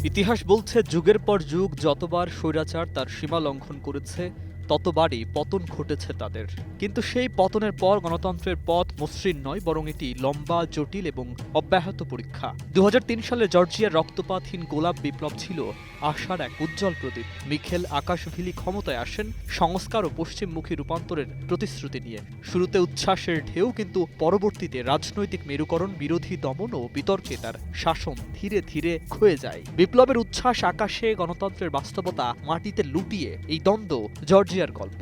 ইতিহাস বলছে যুগের পর যুগ যতবার স্বৈরাচার তার সীমা লঙ্ঘন করেছে ততবারই পতন ঘটেছে তাদের। কিন্তু সেই পতনের পর গণতন্ত্রের পথ মসৃণ নয়, বরং এটি লম্বা, জটিল এবং অব্যাহত পরীক্ষা। ২০০৩ সালে জর্জিয়ার রক্তপাতহীন গোলাপ বিপ্লব ছিল আশার এক উজ্জ্বল প্রদীপ। মিখেল আকাশভিলি ক্ষমতায় আসেন সংস্কার ও পশ্চিমমুখী রূপান্তরের প্রতিশ্রুতি নিয়ে। শুরুতে উচ্ছ্বাসের ঢেউ, কিন্তু পরবর্তীতে রাজনৈতিক মেরুকরণ, বিরোধী দমন ও বিতর্কে তার শাসন ধীরে ধীরে ক্ষয়ে যায়। বিপ্লবের উচ্ছ্বাস আকাশে, গণতন্ত্রের বাস্তবতা মাটিতে লুটিয়ে, এই দ্বন্দ্ব জর্জিয়ার গল্প।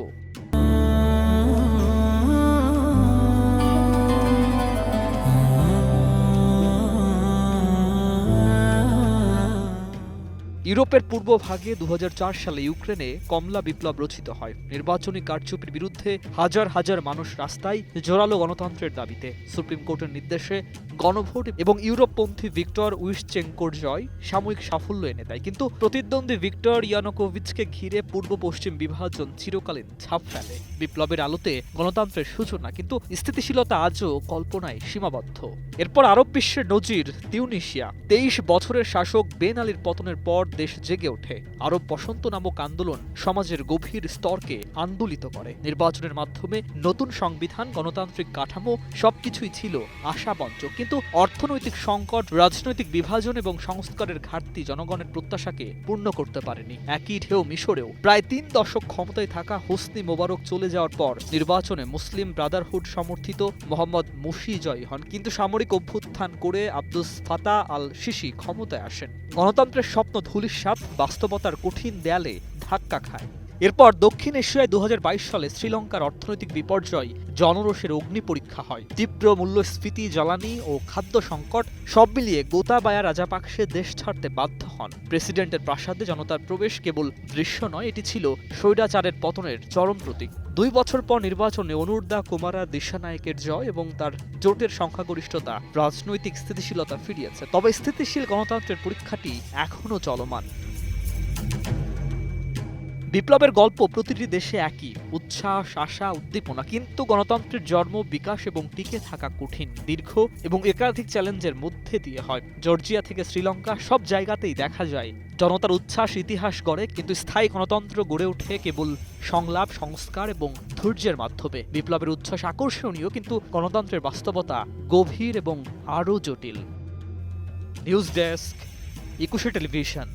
ইউরোপের পূর্বভাগে ২০০৪ সালে ইউক্রেনে কমলা বিপ্লব রচিত হয়। নির্বাচনী কারচুপির বিরুদ্ধে হাজার হাজার মানুষ রাস্তায়, জোরালো গণতন্ত্রের দাবিতে। সুপ্রিম কোর্টের নির্দেশে গণভোট এবং ইউরোপপন্থী ভিক্টর উইশচেঙ্কোর জয় সাময়িক সাফল্য এনে দেয়। কিন্তু প্রতিদ্বন্দ্বী ভিক্টর ইয়ানুকোভিচকে ঘিরে পূর্ব পশ্চিম বিভাজন চিরকালীন ছাপ ফেলে। বিপ্লবের আলোতে গণতন্ত্রের সূচনা, কিন্তু স্থিতিশীলতা আজও কল্পনায় সীমাবদ্ধ। এরপর আরব বিশ্বের নজির তিউনিসিয়া। ২৩ বছরের শাসক বেন আলীর পতনের পর দেশ জেগে ওঠে। আরব বসন্ত নামক আন্দোলন সমাজের গভীর স্তরকে আন্দোলিত করে। নির্বাচনের মাধ্যমে নতুন সংবিধান, গণতান্ত্রিক কাঠামো সবকিছুই ছিল আশাবঞ্চক। কিন্তু অর্থনৈতিক সংকট, রাজনৈতিক বিভাজন এবং সংস্কারের ঘাটতি জনগণের প্রত্যাশাকে পূর্ণ করতে পারেনি। একই ঢেউ মিশরেও। প্রায় ৩ দশক ক্ষমতায় থাকা হোসনি মোবারক চলে যাওয়ার পর নির্বাচনে মুসলিম ব্রাদারহুড সমর্থিত মোহাম্মদ মুশি জয়ী হন, কিন্তু সামরিক অভ্যুত্থান করে আব্দুস ফাতাহ আল সিসি ক্ষমতায় আসেন। গণতন্ত্রের স্বপ্ন ধূলিসাৎ, বাস্তবতার কঠিন দেয়ালে ধাক্কা খায়। এরপর দক্ষিণ এশিয়ায় ২০২২ সালে শ্রীলঙ্কার অর্থনৈতিক বিপর্যয় জনরোষের অগ্নি পরীক্ষা হয়। তীব্র মূল্যস্ফীতি, জ্বালানি ও খাদ্য সংকট সব মিলিয়ে গোতাবায়া রাজাপাকসে দেশ ছাড়তে বাধ্য হন। প্রেসিডেন্টের প্রাসাদে জনতার প্রবেশ কেবল দৃশ্য নয়, এটি ছিল স্বৈরাচারের পতনের চরম প্রতীক। ২ বছর পর নির্বাচনে অনুরদা কুমারা দিশানায়েকের জয় এবং তার জোটের সংখ্যাগরিষ্ঠতা রাজনৈতিক স্থিতিশীলতা ফিরিয়েছে। তবে স্থিতিশীল গণতন্ত্রের পরীক্ষাটি এখনও চলমান। বিপ্লবের গল্প প্রতিটি দেশে একই, উচ্ছ্বাস, আশা, উদ্দীপনা। কিন্তু গণতন্ত্রের জন্ম, বিকাশ এবং টিকে থাকা কঠিন, দীর্ঘ এবং একাধিক চ্যালেঞ্জের মধ্যে দিয়ে হয়। জর্জিয়া থেকে শ্রীলঙ্কা, সব জায়গাতেই দেখা যায় জনতার উচ্ছ্বাস ইতিহাস গড়ে, কিন্তু স্থায়ী গণতন্ত্র গড়ে ওঠে কেবল সংলাপ, সংস্কার এবং ধৈর্যের মাধ্যমে। বিপ্লবের উচ্ছ্বাস আকর্ষণীয়, কিন্তু গণতন্ত্রের বাস্তবতা গভীর এবং আরও জটিল। News desk, ২১ television.